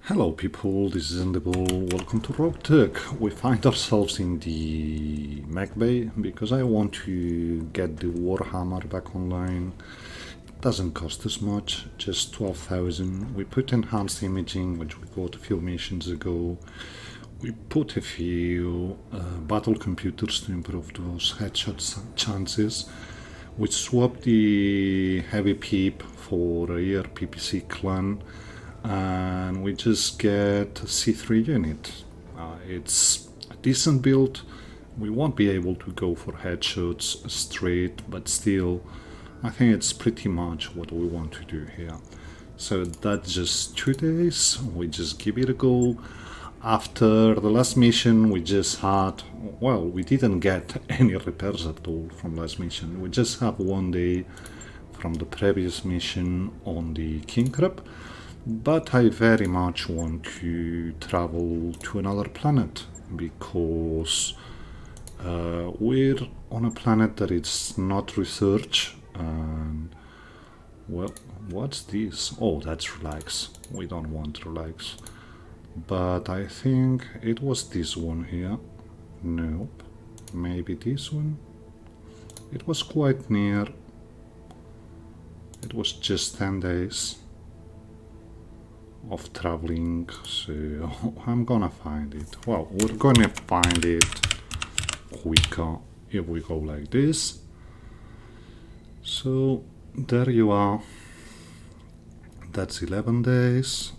Hello people, this is Indible. Welcome to Roguetech. We find ourselves in the Mech Bay because I want to get the Warhammer back online. It doesn't cost us much, just 12,000. We put enhanced imaging, which we got a few missions ago. We put a few battle computers to improve those headshot chances. We swapped the heavy peep for a year PPC clan, and we just get a C3 unit. It's a decent build. We won't be able to go for headshots straight, but still I think it's pretty much what we want to do here. So that's just 2 days. We just give it a go. After the last mission we just had, well, we didn't get any repairs at all from last mission. We just have 1 day from the previous mission on the King Crab. But I very much want to travel to another planet because we're on a planet that is not research. And well, what's this? Oh, that's relax. We don't want relax. But I think it was this one here. Nope. Maybe this one. It was quite near. It was just 10 days of traveling, so I'm gonna find it. Well, we're gonna find it quicker if we go like this. So there you are. That's 11 days.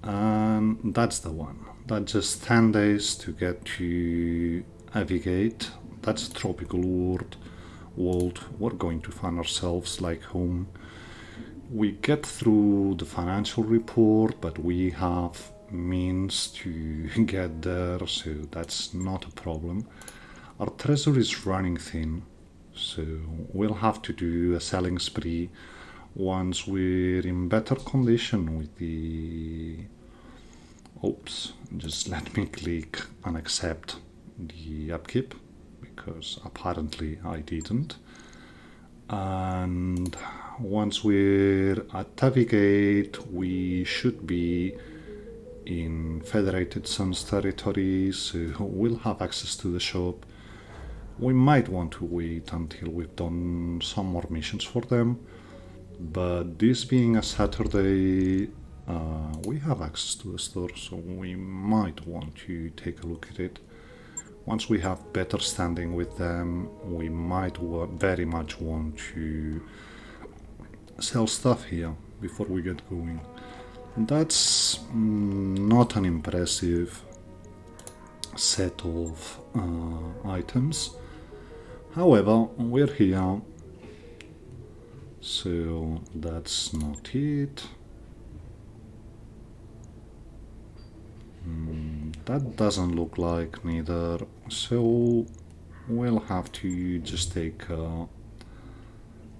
And that's the one. That's just 10 days to get to Avigate. That's a tropical world. We're going to find ourselves like home. We get through the financial report, but we have means to get there, so that's not a problem. Our treasure is running thin, so we'll have to do a selling spree once we're in better condition with the... Oops, just let me click and accept the upkeep, because apparently I didn't. And once we're at Avigate, we should be in Federated Suns territory, so we'll have access to the shop. We might want to wait until we've done some more missions for them, but this being a Saturday, we have access to the store, so we might want to take a look at it. Once we have better standing with them, we might very much want to sell stuff here before we get going. That's not an impressive set of items. However, we're here, so that's not it. That doesn't look like neither, so we'll have to just take a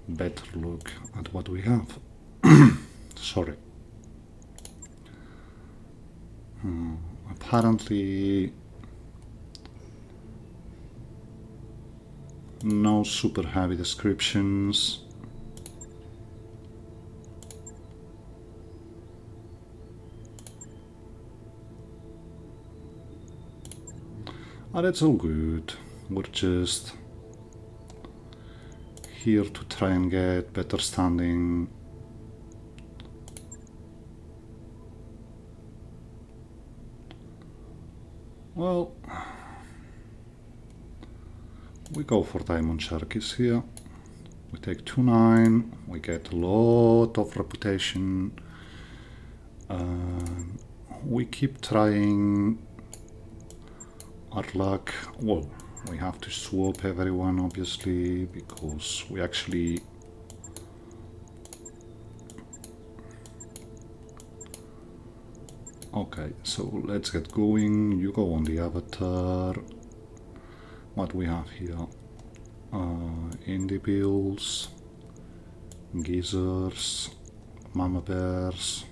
better look at what we have. Sorry. Apparently no super heavy descriptions. And it's all good. We're just here to try and get better standing. Well, we go for Diamond Sharkies here. We take 2-9, we get a lot of reputation. We keep trying our luck. Well, we have to swap everyone obviously, because we actually okay, so let's get going. You go on the avatar. What we have here? Indie bills, geezers, mama bears.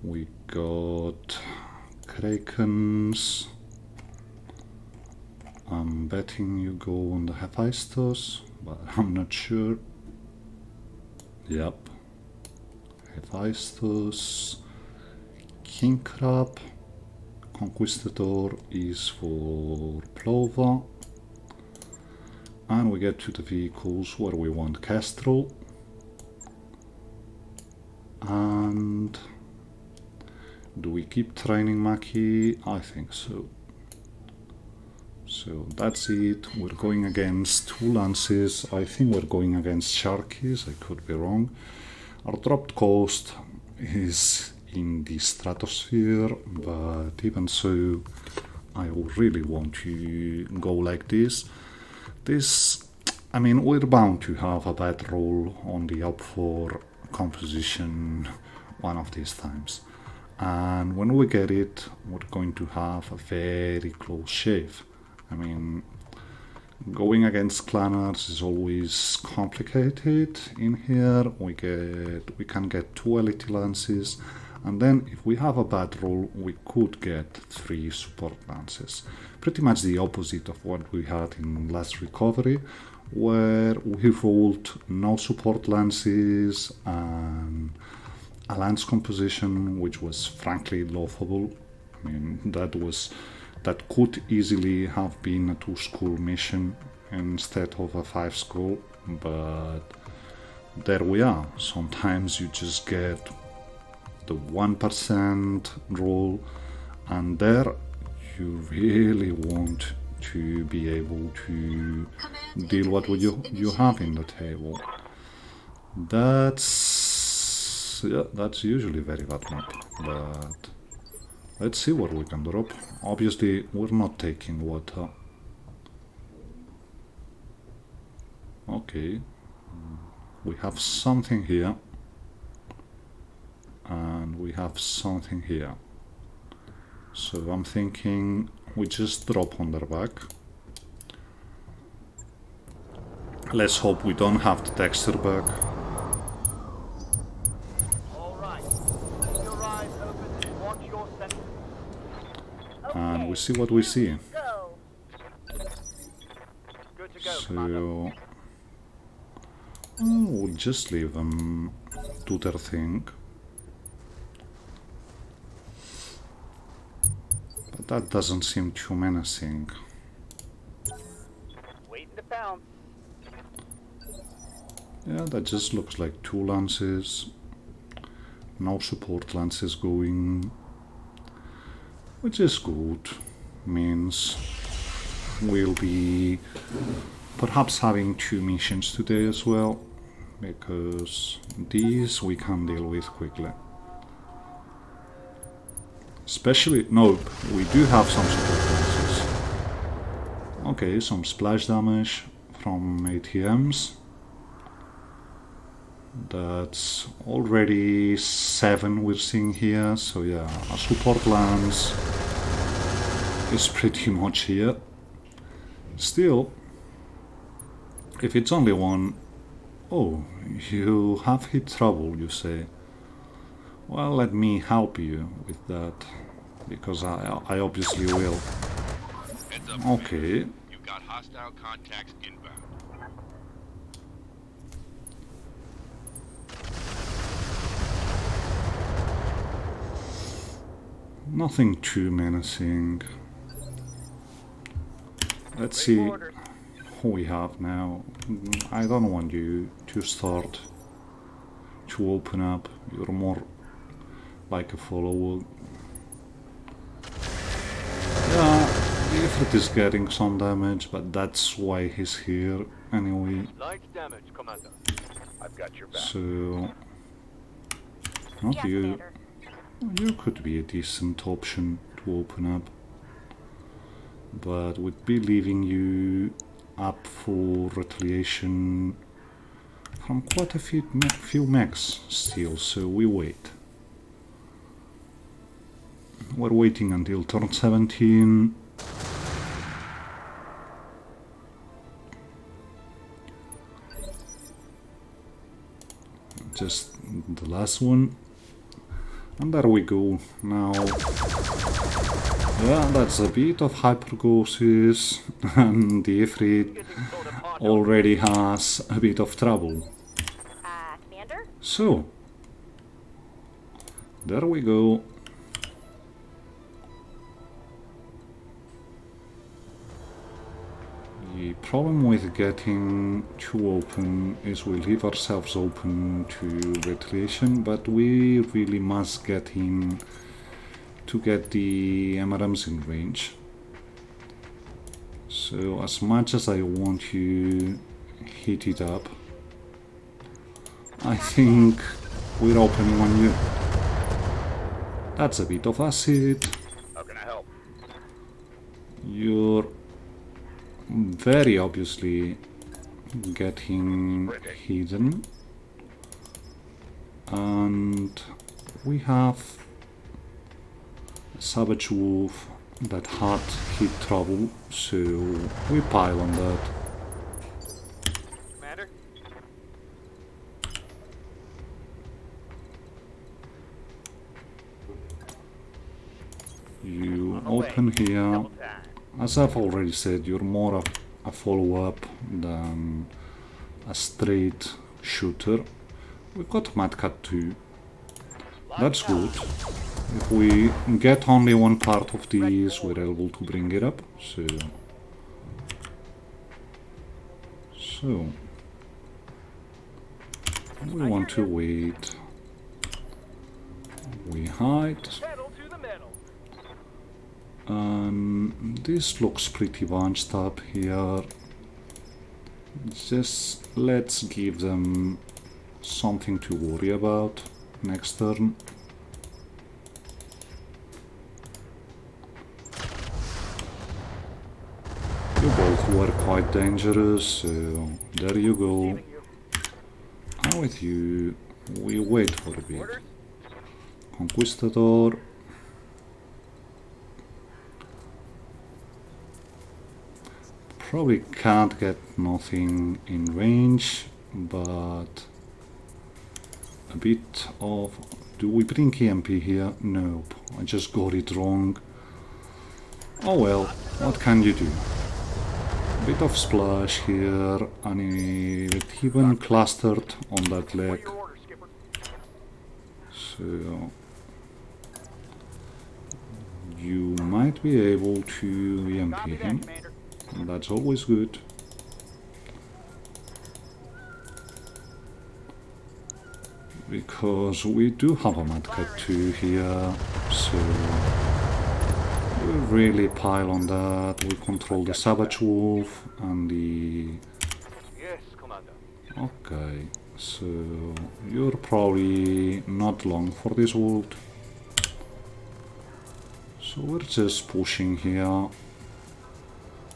We got Krakens. I'm betting you go on the Hephaestus, but I'm not sure. Yep. Hephaestus, King Crab, Conquistador is for Plover, and we get to the vehicles where we want Kestrel, and do we keep training Maki? I think so. So that's it. We're going against 2 lances. I think we're going against Sharkies, I could be wrong. Our dropped cost is in the stratosphere, but even so, I really want to go like this. I mean, we're bound to have a bad roll on the up 4 composition one of these times. And when we get it, we're going to have a very close shave. I mean, going against clanners is always complicated. In here, we can get 2 elite lances, and then if we have a bad roll, we could get 3 support lances. Pretty much the opposite of what we had in last recovery, where we rolled no support lances and a lance composition which was frankly laughable. I mean, that could easily have been a 2-skull mission instead of a 5-skull, but there we are. Sometimes you just get the 1% roll, and there you really want to be able to deal what you have in the table. That's usually very bad map, but let's see what we can drop. Obviously, we're not taking water. Okay, we have something here, and we have something here. So I'm thinking we just drop on their back. Let's hope we don't have the texture bug. And we see what we see. So we'll just leave them do their thing. But that doesn't seem too menacing. Yeah, that just looks like 2 lances. No support lances going, which is good. Means we'll be perhaps having 2 missions today as well, because these we can deal with quickly. Especially, nope, we do have some support lances. Okay, some splash damage from ATMs. That's already 7 we're seeing here, so yeah, a support lance is pretty much here. Still, if it's only 1, oh, you have hit trouble, you say. Well, let me help you with that, because I obviously will. Okay. You've got hostile contacts inbound. Nothing too menacing. Let's see who we have now. I don't want you to start to open up. You're more like a follower. Yeah, Ifrit is getting some damage, but that's why he's here anyway. Light damage, Commander. I've got your back. So, not Yes, you. Commander. You could be a decent option to open up, but we'd be leaving you up for retaliation from quite a few mechs still, so we wait. We're waiting until turn 17. Just the last one. And there we go. Now, yeah, that's a bit of hypergoses, and the Ifrit already has a bit of trouble. Commander? So, There we go. The problem with getting too open is we leave ourselves open to retaliation, but we really must get in to get the MRMs in range. So as much as I want to heat it up, I think we're opening on you. That's a bit of acid. How can I help? You're very obviously getting hidden, and we have a savage wolf that had hit trouble, so we pile on that. Commander? You open here. As I've already said, you're more a follow-up than a straight shooter. We've got Mad Cat too. That's good. If we get only one part of these, we're able to bring it up. So we want to wait. We hide. And this looks pretty bunched up here. Just let's give them something to worry about next turn. You both were quite dangerous, so there you go. And with you, we wait for a bit. Conquistador. Probably can't get nothing in range, but a bit of... Do we bring EMP here? Nope, I just got it wrong. Oh well, what can you do? A bit of splash here, and it even clustered on that leg. So you might be able to EMP him. That's always good. Because we do have a Mad Cat 2 here, so we really pile on that. We control the Savage Wolf and the... Yes, Commander. Okay, so you're probably not long for this world. So we're just pushing here,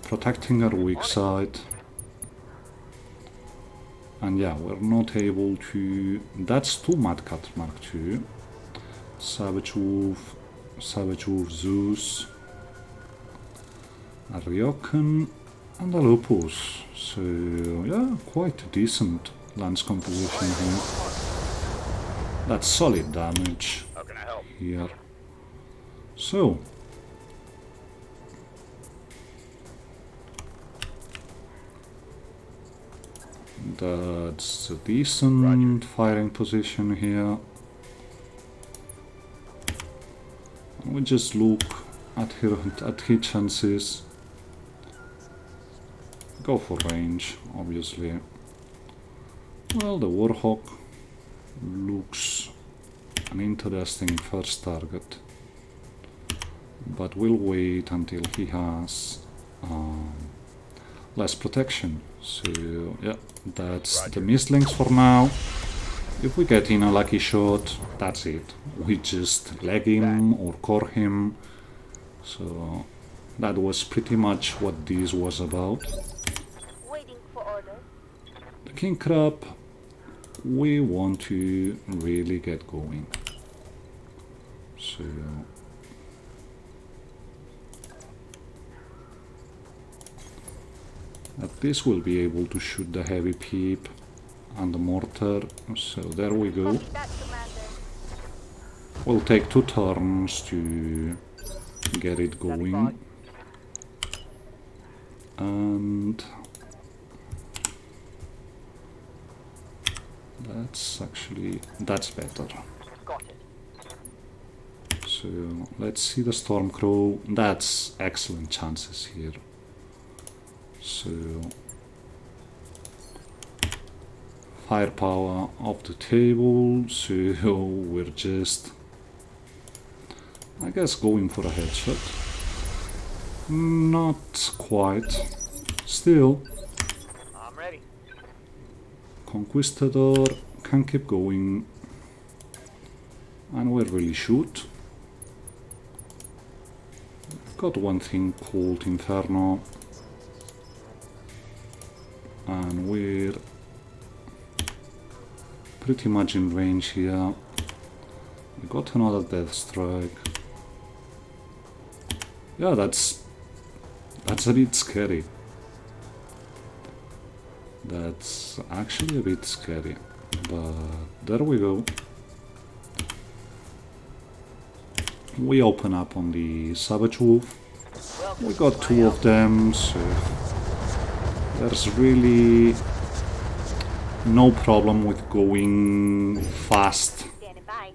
protecting our weak side. And yeah, we're not able to... That's two Mad Cat Mark II. Savage Wolf Zeus, a Ryokan, and a Lupus. So yeah, quite a decent lance composition here. That's solid damage How can I help? here. So that's a decent firing position here. We just look at his chances. Go for range, obviously. Well, the Warhawk looks an interesting first target, but we'll wait until he has less protection. So yeah, that's the mislinks for now. If we get in a lucky shot, that's it. We just leg him or core him. So that was pretty much what this was about. Waiting for orders. The King Crab, we want to really get going. So at least we'll be able to shoot the heavy peep and the mortar. So there we go. Copy that, Commander. We'll take 2 turns to get it going. And that's better. Got it. So let's see the Stormcrow. That's excellent chances here. So firepower off the table. So we're just, I guess, going for a headshot. Not quite. Still, I'm ready. Conquistador can keep going. And where will he shoot? Got one thing called Inferno. And we're pretty much in range here. We got another Death Strike. Yeah, that's a bit scary. That's actually a bit scary. But there we go. We open up on the Savage Wolf. We got two of them, so there's really no problem with going fast Standing by.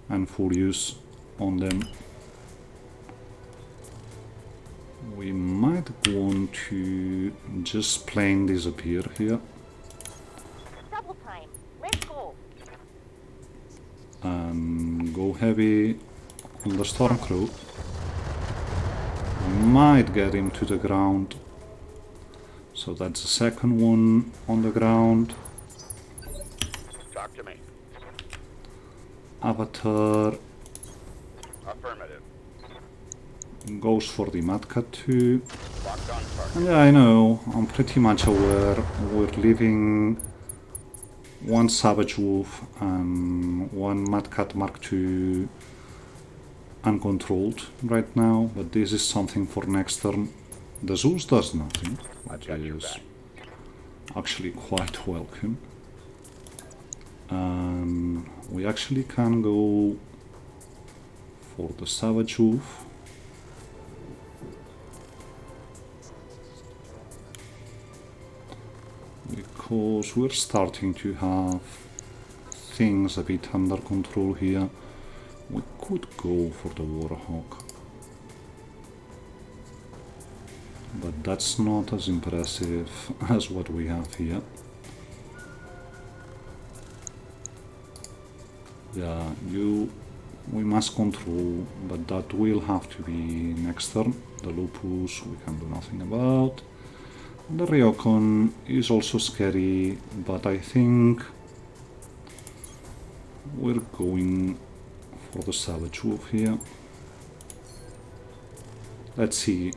and furious on them. We might want to just plain disappear here Double time. Let's go. and go heavy on the Stormcrow. We might get him to the ground. So that's the second one on the ground. Talk to me. Avatar Affirmative. goes for the Mad Cat too. Locked on target. And yeah, I know, I'm pretty much aware we're leaving one Savage Wolf and one Mad Cat Mark II uncontrolled right now, but this is something for next turn. The Zeus does nothing, which got your is back. actually quite welcome. We actually can go for the Savage Wolf. Because we're starting to have things a bit under control here. We could go for the Warhawk. But that's not as impressive as what we have here. Yeah, we must control, but that will have to be next turn. The Lupus we can do nothing about. The Ryokon is also scary, but I think we're going for the Savage Wolf here. Let's see.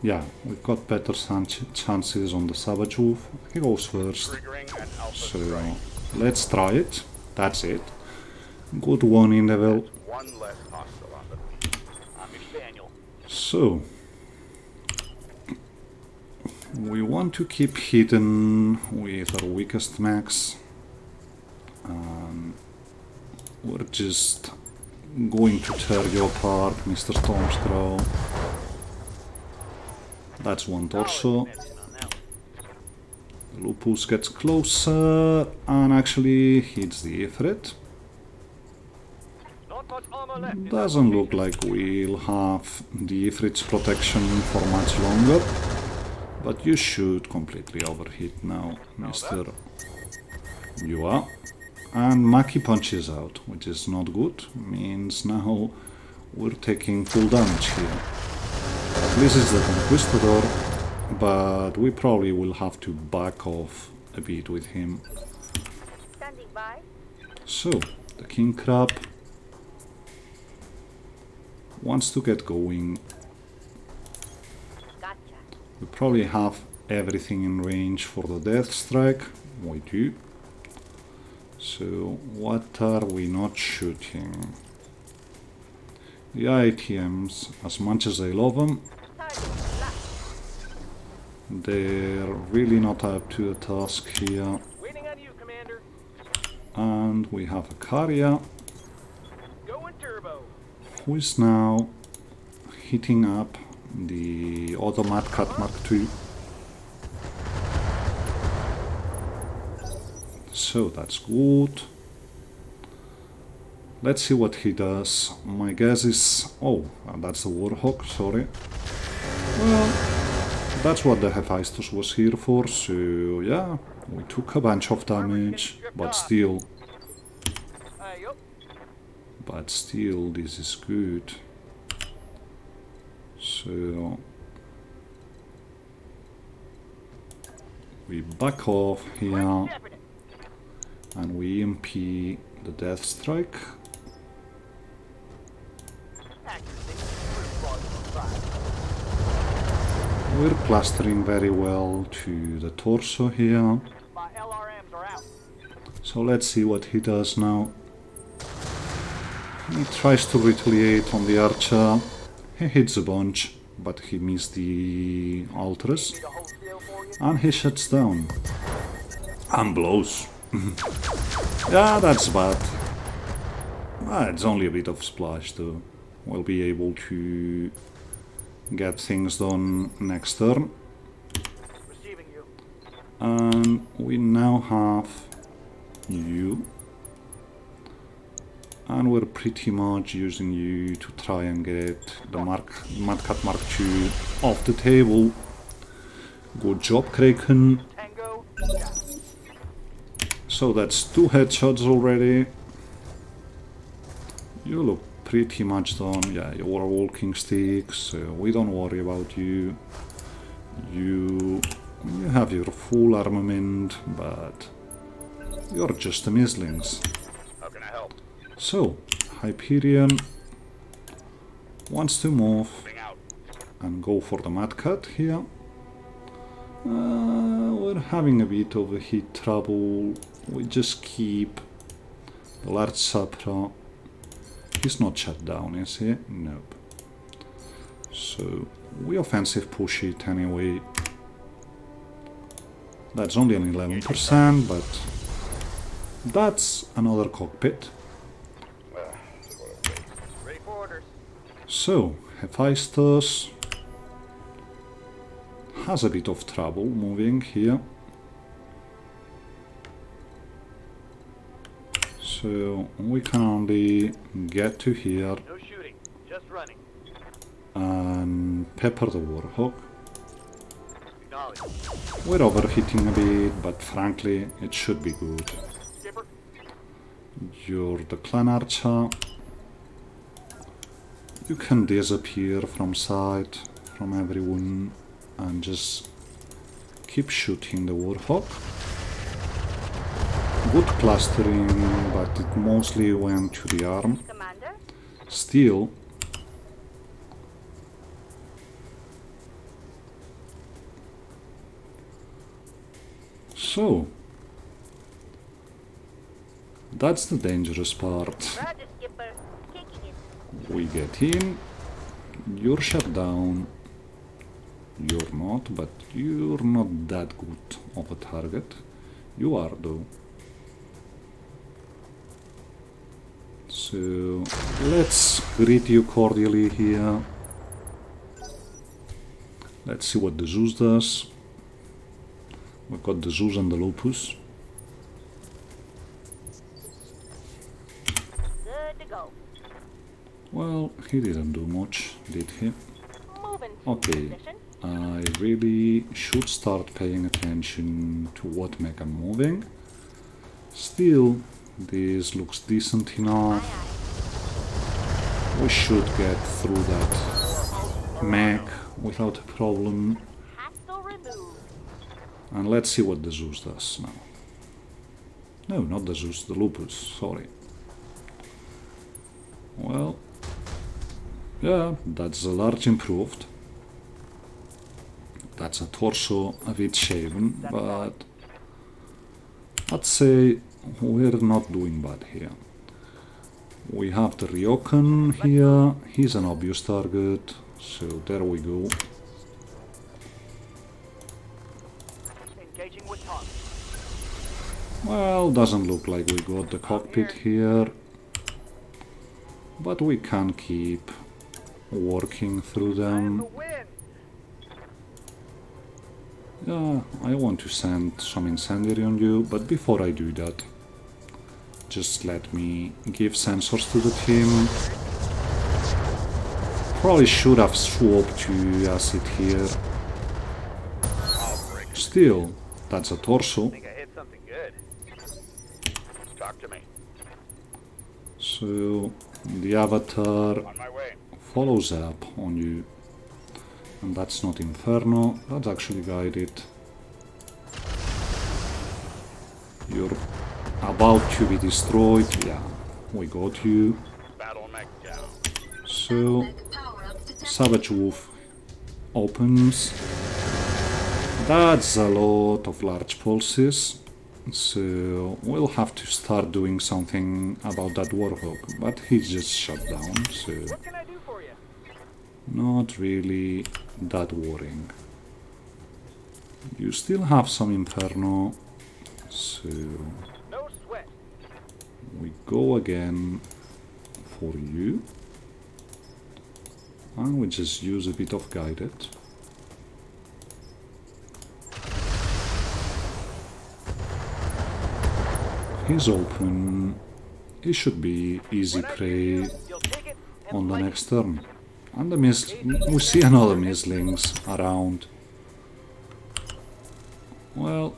Yeah, we've got better chances on the Savage Wolf. He goes first. Triggering an alpha So strike. let's try it. That's it. Good one in the well. One less hostile on the beat. I'm Daniel. So we want to keep hidden with our weakest max. We're just going to tear you apart, Mr. Stormcrow. That's one torso. Lupus gets closer and actually hits the Ifrit. Not much armor left. in Doesn't that look like we'll have the Ifrit's protection for much longer. But you should completely overhit now, Mr. You are. And Maki punches out, which is not good. Means now we're taking full damage here. This is the Conquistador, but we probably will have to back off a bit with him. Standing by. So, the King Crab wants to get going. Gotcha. We probably have everything in range for the Death Strike. We do. So, what are we not shooting? The ITMs, as much as I love them, Target locked. they're really not up to the task here. Waiting on you, Commander. And we have a Karya, Going turbo. who is now hitting up the other Mad Cat Mark II. So that's good. Let's see what he does. My guess is... Oh, that's the Warhawk, sorry. Well, that's what the Hephaestus was here for, so yeah, we took a bunch of damage, but still... Yup. But still, this is good. So... We back off here, and we EMP the Death Strike. We're clustering very well to the torso here. My LRMs are out. So let's see what he does now. He tries to retaliate on the archer. He hits a bunch, but he missed the Ultras. Need a whole seal for you? And he shuts down. And blows. Yeah, that's bad. It's only a bit of splash though. We'll be able to get things done next turn. Receiving you. And we now have you. And we're pretty much using you to try and get the Madcat Mark II off the table. Good job, Kraken. Tango. So that's 2 headshots already. You look pretty much done. Yeah, you're a walking stick, so we don't worry about you. You have your full armament, but you're just a mislings. How can I help? So, Hyperion wants to move Moving out. and go for the Mad Cat here. We're having a bit of a heat trouble. We just keep the large Supra. He's not shut down, is he? Nope. So we offensive push it anyway. That's only an 11%, but that's another cockpit. Ready for orders. So, Hephaestus has a bit of trouble moving here. So we can only get to here No shooting. Just running. and pepper the Warhawk. Acknowledge. We're overheating a bit, but frankly it should be good. Skipper. You're the Clan Archer. You can disappear from sight, from everyone, and just keep shooting the Warhawk. Good clustering, but it mostly went to the arm. Commander? Still, so that's the dangerous part. Roger, Skipper. Taking it. We get in, you're shut down. You're not, but you're not that good of a target. You are though. So let's greet you cordially here. Let's see what the Zeus does. We've got the Zeus and the Lupus. Good to go. Well, he didn't do much, did he? Moving to Okay, position. I really should start paying attention to what mech I'm moving. Still, this looks decent enough. We should get through that mech without a problem. Hostile removed. And let's see what the Zeus does now. No, not the Zeus, the Lupus, sorry. Well, yeah, that's a large improved. That's a torso a bit shaven, but I'd say we're not doing bad here. We have the Ryokan here, he's an obvious target, so there we go. Engaging with target. Well, doesn't look like we got the cockpit here, but we can keep working through them. The win. Yeah, I want to send some incendiary on you, but before I do that, just let me give sensors to the team. Probably should have swapped to acid here. Still, that's a torso. I think I hit something good. Talk to me. So the avatar On my way. follows up on you. And that's not Inferno, that's actually guided. You're about to be destroyed. Yeah, we got you. Battle mech down. So, Savage Wolf opens. That's a lot of large pulses. So, we'll have to start doing something about that Warhawk. But he's just shut down, so What can I do for you? not really that worrying. You still have some Inferno. So, No sweat. we go again for you. And we just use a bit of guided. He's open. He should be easy prey You'll take it and on the like next turn. And the we see another Mislings around. Well,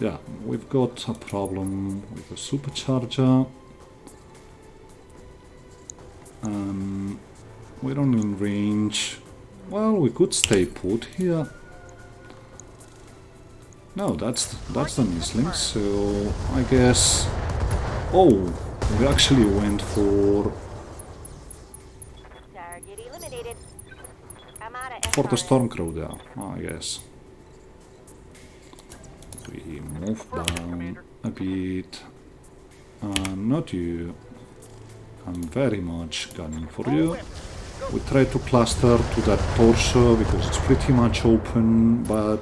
yeah, we've got a problem with the supercharger. We're not in range. Well, we could stay put here. No, that's the Misling, so I guess... Oh, we actually went for Target eliminated. I'm out of the SRS. Stormcrow there, I guess. We move down a bit. Not you. I'm very much gunning for you. We try to cluster to that torso because it's pretty much open, but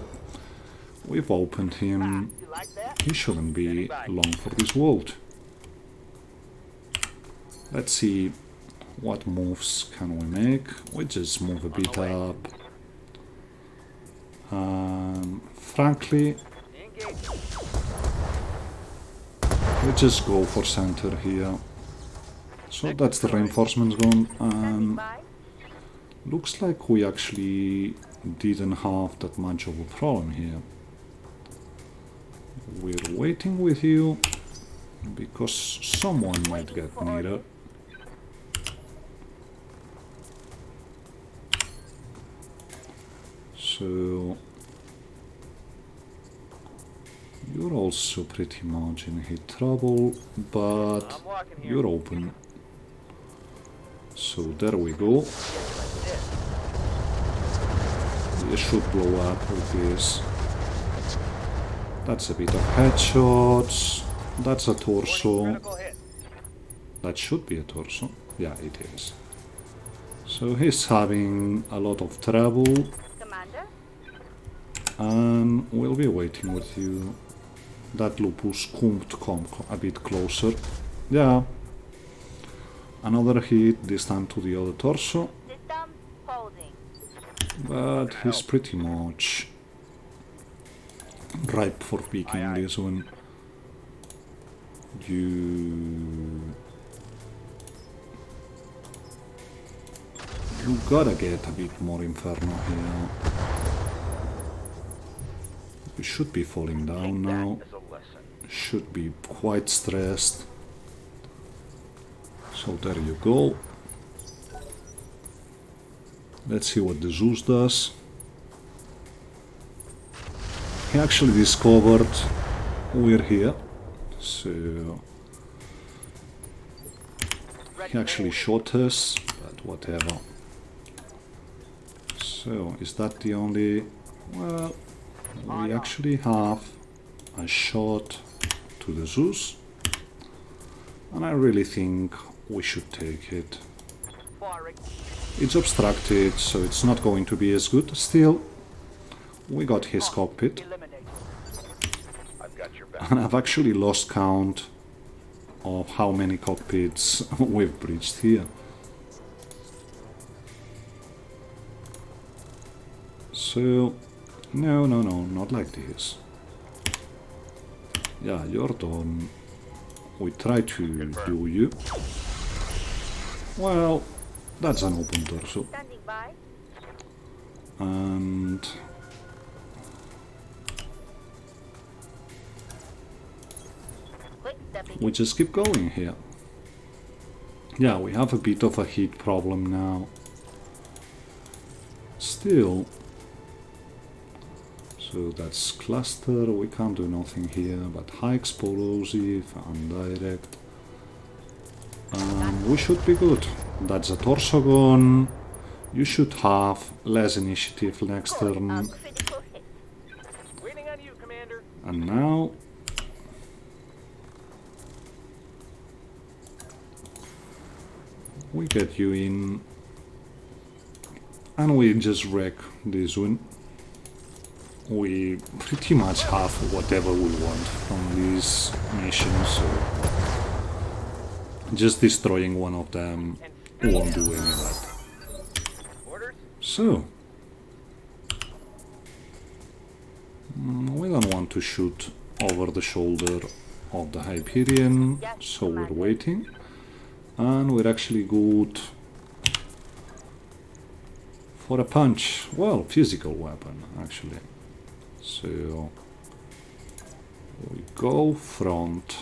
we've opened him. you like that? He shouldn't be long for this world. Let's see what moves can we make. We just move a bit up. Frankly, Engage. we just go for center here. So that's the reinforcements gone. Standing by. Looks like we actually didn't have that much of a problem here. We're waiting with you because someone might get nearer. So you're also pretty much in hit trouble, but I'm walking here. you're open. So there we go. It should blow up with this. That's a bit of headshots. That's a torso. Critical hit. That should be a torso. Yeah, it is. So he's having a lot of trouble, Commander. and we'll be waiting with you. That lupus couldn't come a bit closer. Yeah. Another hit, this time to the other torso. System holding. But he's pretty much ripe for picking this one. You gotta get a bit more Inferno here. We should be falling down now. As a lesson. Should be quite stressed. So there you go. Let's see what the Zeus does. He actually discovered we're here, so he actually shot us, but whatever. So is that the only... Well, we actually have a shot to the Zeus, and I really think we should take it. Firing. It's obstructed, so it's not going to be as good. Still, we got his cockpit, Eliminate. I've got your back. and I've actually lost count of how many cockpits we've breached here. So, no, not like this. Yeah, you're done. We try to do you. Well, that's an open torso. Standing by. And Quick stepping. we just keep going here. Yeah, we have a bit of a heat problem now. Still. So that's cluster, we can't do nothing here, but high explosive and direct. We should be good. That's a torso gun. You should have less initiative next turn. A critical hit. Waiting on you, Commander. And now we get you in and we just wreck this one. We pretty much have whatever we want from this mission, so just destroying one of them won't do any of that. Orders? So we don't want to shoot over the shoulder of the Hyperion, so we're waiting, and we're actually good for a punch. Well, physical weapon actually. So we go front,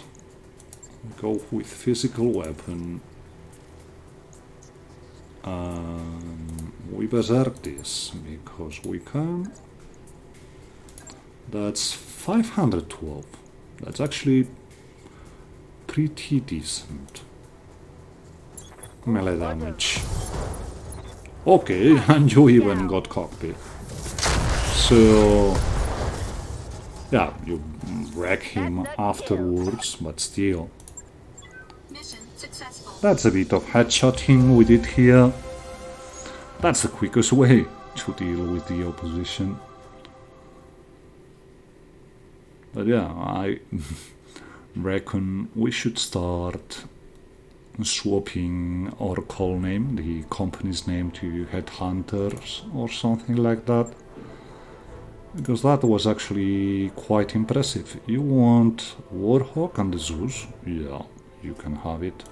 we go with physical weapon, we berserk this because we can. That's 512. That's actually pretty decent melee damage. Okay, and you even got cockpit. So yeah, you wreck him afterwards, but still. Mission successful. That's a bit of headshotting we did here. That's the quickest way to deal with the opposition. But yeah, I reckon we should start swapping our call name, the company's name, to Headhunters or something like that. Because that was actually quite impressive. You want Warhawk and the Zeus? Yeah, you can have it.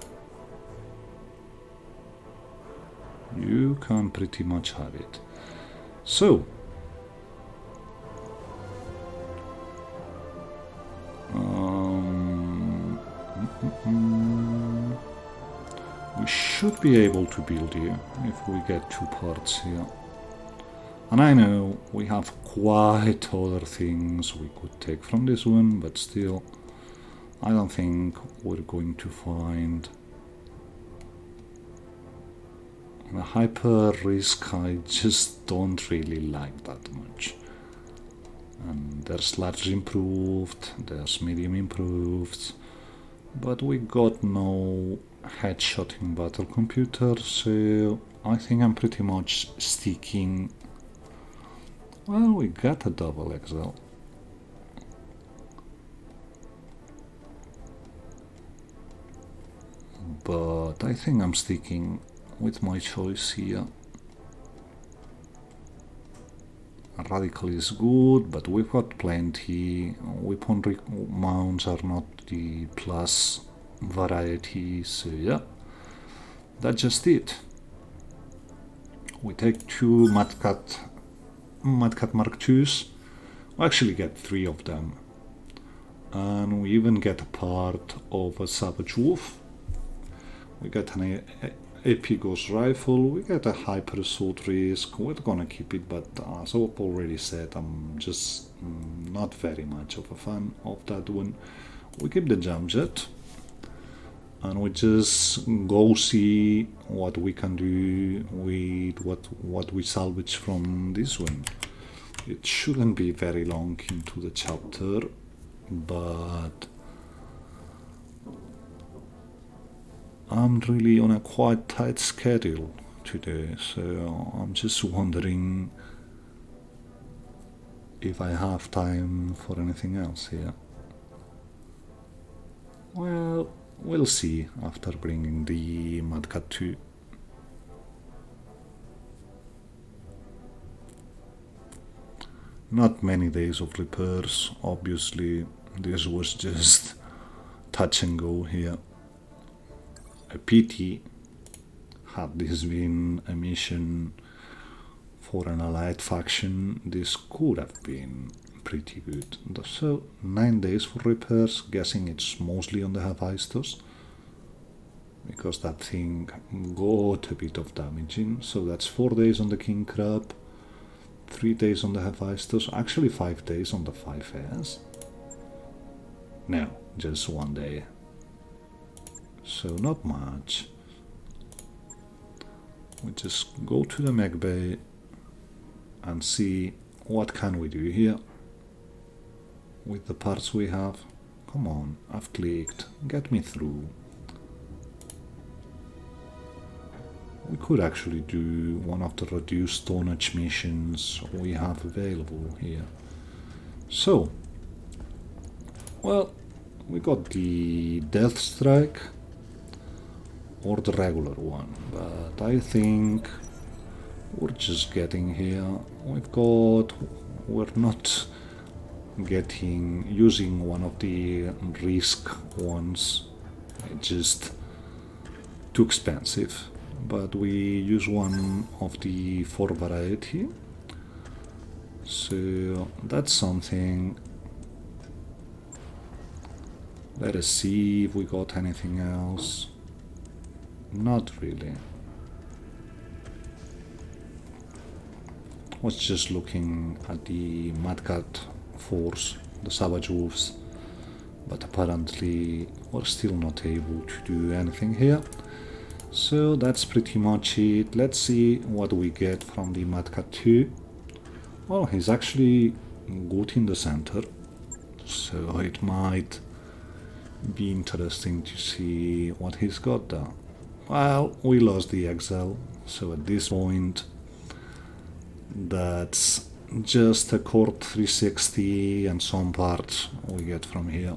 You can pretty much have it. So, we should be able to build here if we get 2 parts here. And I know we have quite other things we could take from this one, but still, I don't think we're going to find the hyper risk. I just don't really like that much. And there's large improved, there's medium improved, but we got no headshotting battle computer, so I think I'm pretty much sticking. Well, we got a double XL. But I think I'm sticking with my choice here. Radical is good, but we've got plenty. Weapon mounts are not the plus variety, so yeah, that's just it. We take 2 Madcat Mark IIs. We actually get 3 of them, and we even get a part of a Savage Wolf. We get an AP Ghost Rifle, we get a Hyper Assault Risk. We're gonna keep it, but as I've already said, I'm just not very much of a fan of that one. We keep the Jump Jet, and we just go see what we can do with what we salvage from this one. It shouldn't be very long into the chapter, but I'm really on a quite tight schedule today, so I'm just wondering if I have time for anything else here. Well, we'll see after bringing the Madcat 2. Not many days of repairs, obviously. this was just touch and go here. A pity. Had this been a mission for an allied faction, this could have been pretty good. So 9 days for repairs, guessing it's mostly on the Hephaestus, because that thing got a bit of damaging. So that's 4 days on the King Crab, 3 days on the Hephaestus, actually 5 days on the 5S. No, just 1 day. So not much. We just go to the mech bay and see what can we do here with the parts we have. Come on, I've clicked, get me through. We could actually do one of the reduced tonnage missions we have available here. So, well, we got the Death Strike or the regular one, but I think we're just getting here. We're not using one of the risk ones, it's just too expensive, but we use one of the 4 variety, so that's something. Let us see if we got anything else. Not really. Was just looking at the Mad Cat Force, the Savage Wolves, but apparently we're still not able to do anything here. So that's pretty much it. Let's see what we get from the Mad Cat 2. Well, he's actually good in the center, so it might be interesting to see what he's got there. Well, we lost the Excel, so at this point that's just a Cord 360 and some parts we get from here.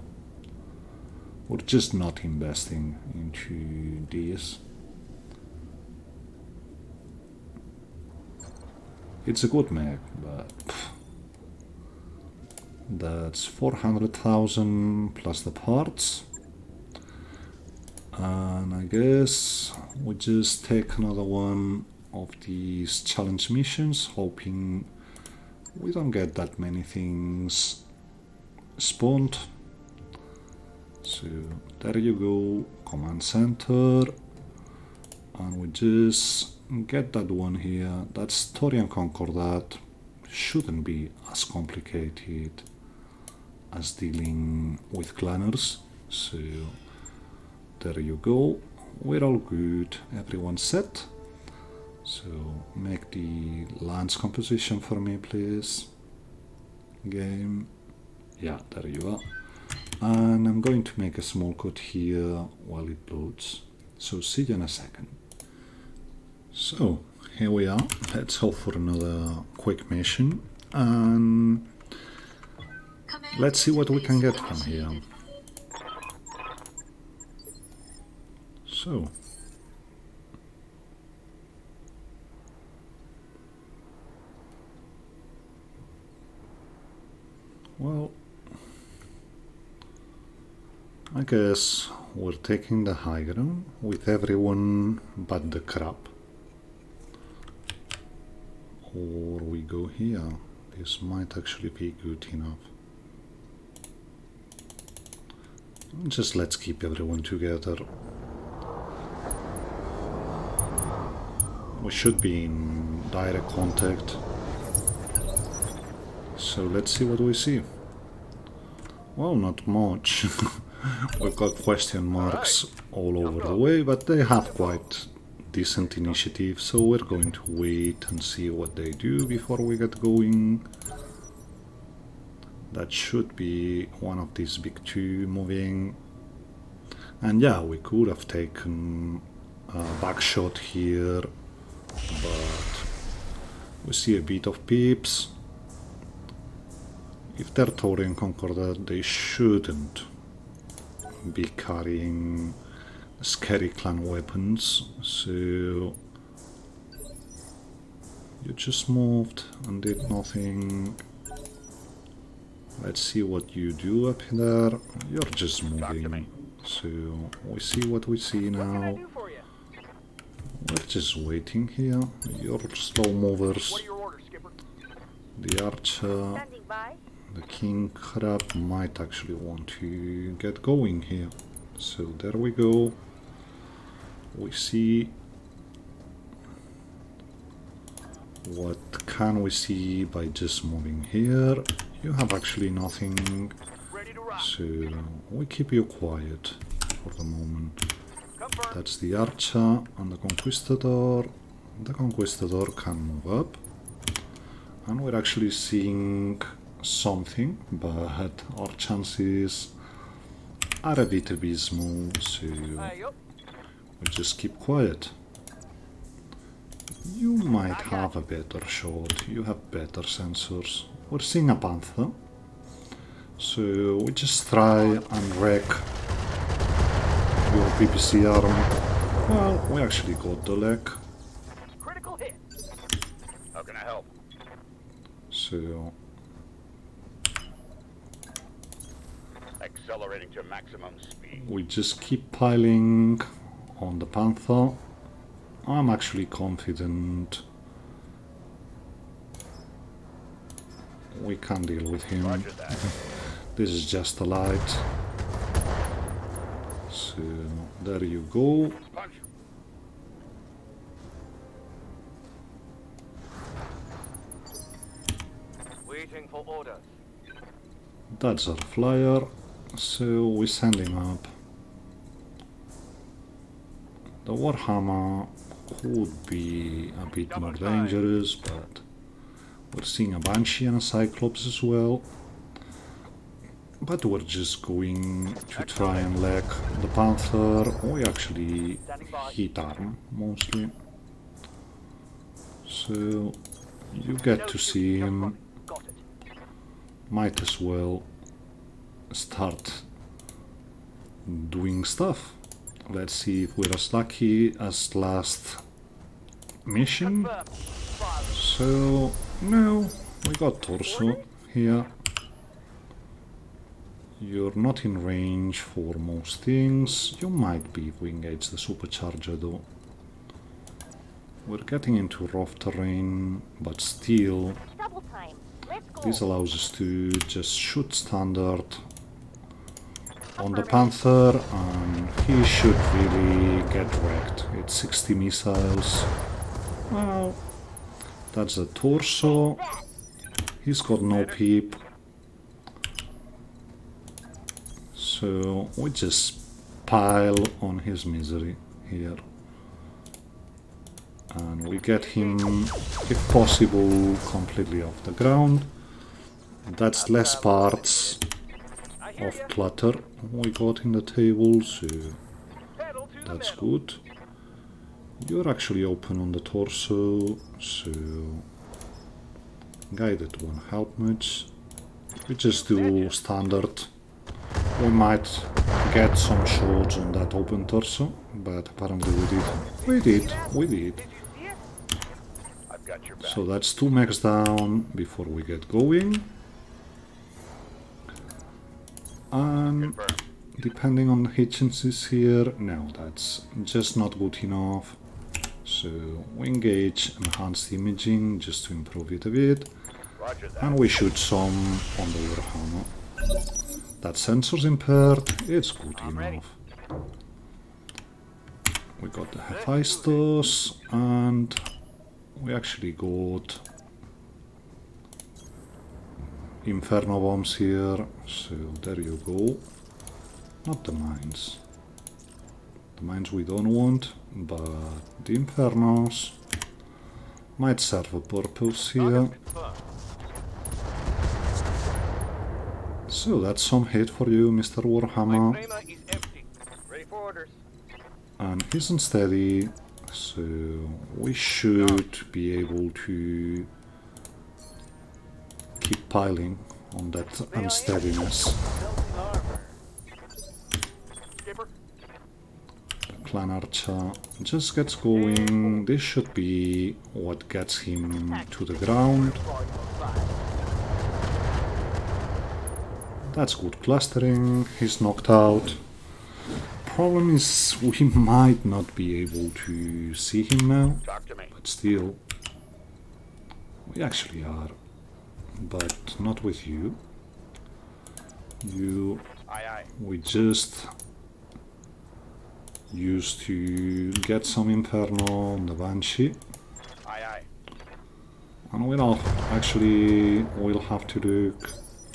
We're just not investing into this. It's a good mech, but that's 400,000 plus the parts. And I guess we just take another one of these challenge missions, hoping we don't get that many things spawned. So there you go, command center, and we just get that one here. That's Torian Concordat. Shouldn't be as complicated as dealing with clanners. So there you go, we're all good, everyone's set. So make the lance composition for me, please. Game. Yeah, there you are. And I'm going to make a small cut here while it loads. So see you in a second. So here we are. Let's hope for another quick mission. And let's see what we can get from here. So, well, I guess we're taking the high ground with everyone but the crab. Or we go here. This might actually be good enough. Just let's keep everyone together. We should be in direct contact. So let's see what we see. Well, not much. We've got question marks all over the way, but they have quite decent initiative, so we're going to wait and see what they do before we get going. That should be one of these big two moving. And yeah, we could have taken a back shot here, but we see a bit of peeps. If they're Taurian Concordat, they shouldn't be carrying scary clan weapons, so you just moved and did nothing. Let's see what you do up there. You're just Talk to me. moving. So we see what we see What can I now. do for you? We're just waiting here. You're slow movers. What are your orders, Skipper? The archer, Standing by. the king crab might actually want to get going here. So there we go. We see. What can we see by just moving here? You have actually nothing, Ready to rock. so we keep you quiet for the moment. Confirm. That's the archer and the conquistador. The conquistador can move up, and we're actually seeing something, but our chances are a bit abysmal, so Hey, up. we just keep quiet. You might have a better shot, you have better sensors. We're seeing a panther, so we just try and wreck your PPC arm. Well, we actually got the leg, Critical hit. How can I help? so Accelerating to maximum speed. we just keep piling on the panther. I'm actually confident we can deal with him. Roger that. This is just a light. So there you go. Punch. Waiting for orders. That's our flyer. So we send him up. The Warhammer could be a bit more dangerous, but we're seeing a Banshee and a Cyclops as well. But we're just going to try and leg the Panther. We actually hit arm mostly. So you get to see him. Got it. Might as well start doing stuff. Let's see if we're as lucky as last mission. Confirm. Fire. So, no, we got torso here. You're not in range for most things. You might be if we engage the supercharger though. We're getting into rough terrain, but still, Double time. Let's go. this allows us to just shoot standard on the Panther, and he should really get wrecked. It's 60 missiles. Well, that's the torso. He's got no peep. So we just pile on his misery here. And we get him, if possible, completely off the ground. That's less parts I hear of ya. clutter we got in the table, so Pedal to the that's metal. good. You're actually open on the torso, so guided won't help much. We just do standard. We might get some shots on that open torso, but apparently we did. We did. Did you see it? I've got your back. So that's 2 mechs down before we get going. And Confirm. depending on the hit chances here, no, that's just not good enough. So we engage enhanced imaging just to improve it a bit, Roger that. and we shoot some on the Warhammer. That sensor's impaired, it's good ready. enough. We got the Hephaestus, and we actually got Inferno bombs here, so there you go. Not the mines. The mines we don't want, but the Infernos might serve a purpose here. Confirm. So that's some hit for you, Mr. My Warhammer. framer is empty. Ready for orders. And he's unsteady, so we should be able to keep piling on that unsteadiness. Built armor. Skipper. Clan Archer just gets going. This should be what gets him to the ground. That's good clustering. He's knocked out. Problem is, we might not be able to see him now, Talk to me. but still, we actually are. But not with you. You, Aye, aye. we just used to get some Inferno on the Banshee. Aye, aye. And we'll have to look.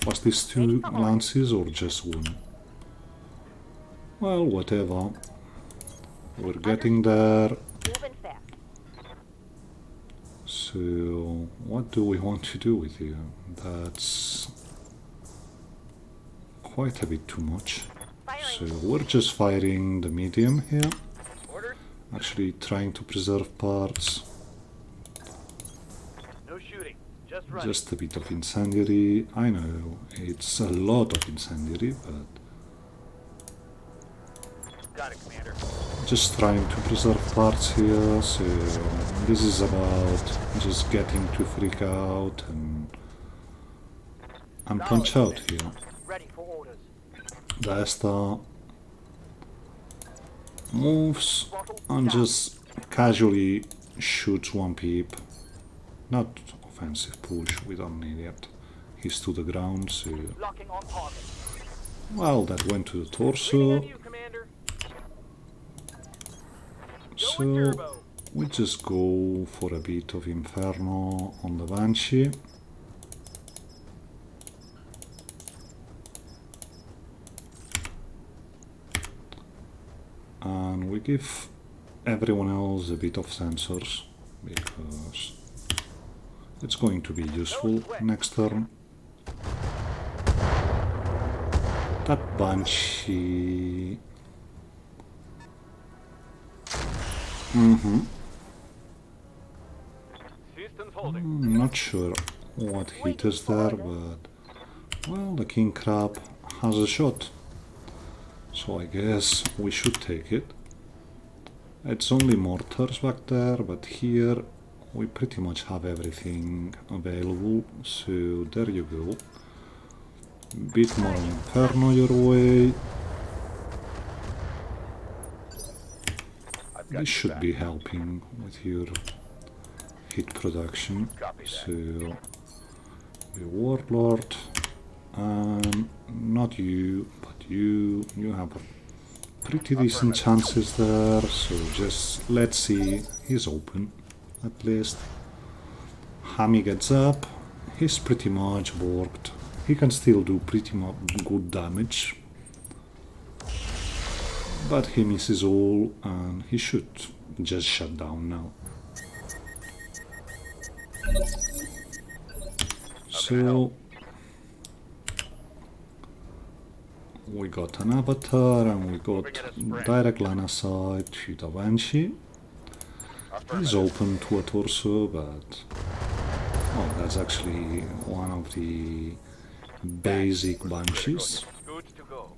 Was this 2 lances or just 1? Well, whatever. We're getting there. Moving fast. So, what do we want to do with you? That's quite a bit too much. So, we're just firing the medium here. Orders? Actually, trying to preserve parts. No shooting. Just running. Just a bit of incendiary. I know, it's a lot of incendiary, but Got it, Commander. just trying to preserve parts here. So, this is about just getting to freak out and punch out here. Ready for orders. The Esta moves and just casually shoots 1 peep. Not offensive push, we don't need it. He's to the ground, so... Locking on target. Well, that went to the Leaning torso, on you, Commander. so Turbo. we just go for a bit of Inferno on the Banshee. And we give everyone else a bit of sensors, because it's going to be useful next turn. That Banshee... Systems holding. I'm not sure what hit us there, but... Well, the King Crab has a shot. So I guess we should take it. It's only mortars back there, but here we pretty much have everything available. So there you go. Bit more Inferno your way. I've got This you should back. be helping with your hit production. Copy that. So we Warlord, and not you, but you have pretty decent chances there. So just let's see. He's open at least. Hammy gets up. He's pretty much worked. He can still do pretty much good damage, but he misses all, and he should just shut down now. So we got an avatar, and we got direct line of sight to the Banshee. He's open to a torso, but oh, that's actually one of the basic Banshees. Good to go.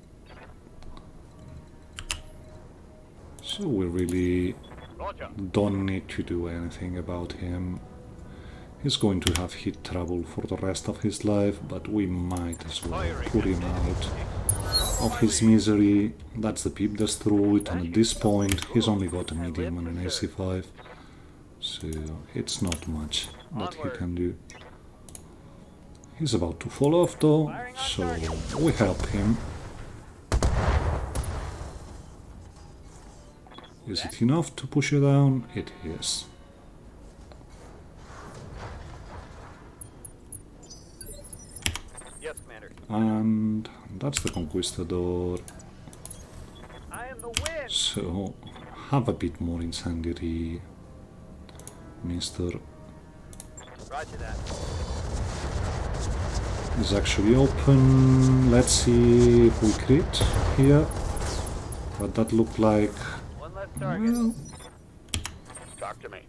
So we really Roger. don't need to do anything about him. He's going to have hit trouble for the rest of his life, but we might as well put him out of his misery. That's the Peep Destroyed, and at this point he's only got a medium and an AC5, so it's not much that he can do. He's about to fall off though, so we help him. Is it enough to push you down? It is. Yes, Commander. And that's the Conquistador. I am the wind. So have a bit more incendiary, Mister. Roger that. Is actually open. Let's see if we crit here. But that looked like, One less target. well, Talk to me.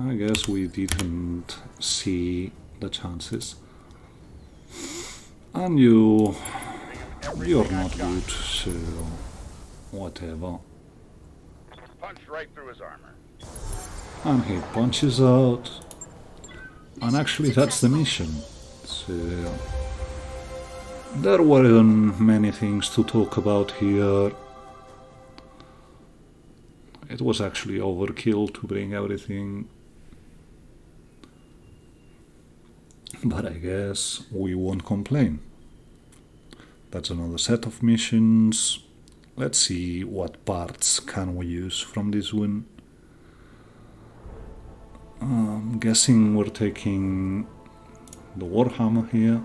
I guess we didn't see the chances. And you're not good, so whatever. Punch right through his armor. And he punches out. And actually that's the mission. So There weren't many things to talk about here. It was actually overkill to bring everything. But I guess we won't complain. That's another set of missions. Let's see what parts can we use from this one. I'm guessing we're taking the Warhammer here,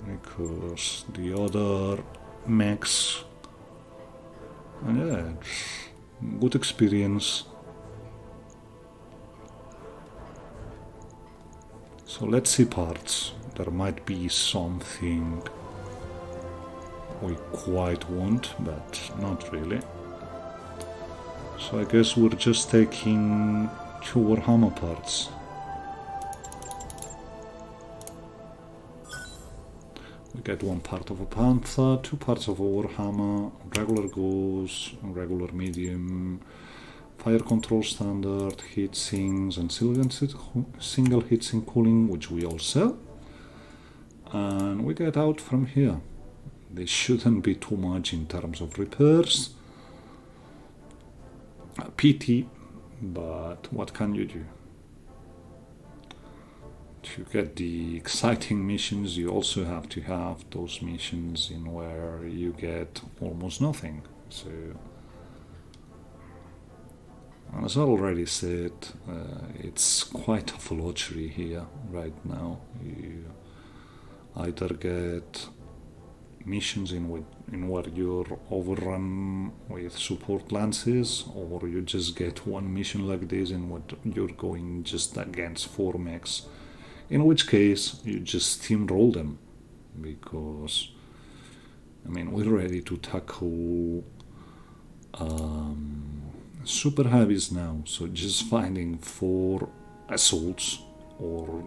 because the other mechs, and yeah, it's good experience. So let's see parts. There might be something we quite want, but not really. So I guess we're just taking 2 Warhammer parts. We get 1 part of a Panther, 2 parts of a Warhammer, regular Gauss, regular medium, fire control standard, heat sinks, and single heatsink cooling, which we all sell. And we get out from here. This shouldn't be too much in terms of repairs. PT, but what can you do? To get the exciting missions, you also have to have those missions in where you get almost nothing. So, as I already said, it's quite of a luxury here right now. You either get missions in where you're overrun with support lances, or you just get 1 mission like this in what you're going just against 4 mechs, in which case you just steamroll them, because I mean, we're ready to tackle super heavies now, so just finding 4 assaults, or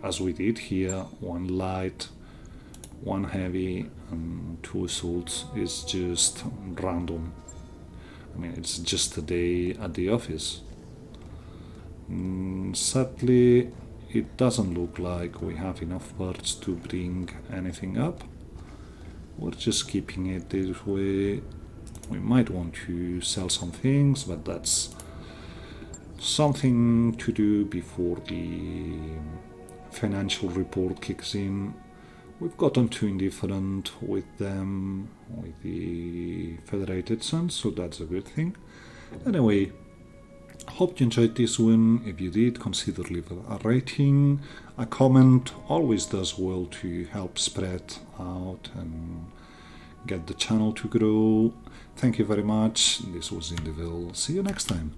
as we did here, 1 light, 1 heavy, and 2 assaults is just random. I mean, it's just a day at the office. Sadly, it doesn't look like we have enough parts to bring anything up. We're just keeping it this way. We might want to sell some things, but that's something to do before the financial report kicks in. We've gotten too indifferent with them, with the Federated Suns, so that's a good thing. Anyway, hope you enjoyed this one. If you did, consider leaving a rating. A comment always does well to help spread out and get the channel to grow. Thank you very much. This was Indiville. See you next time.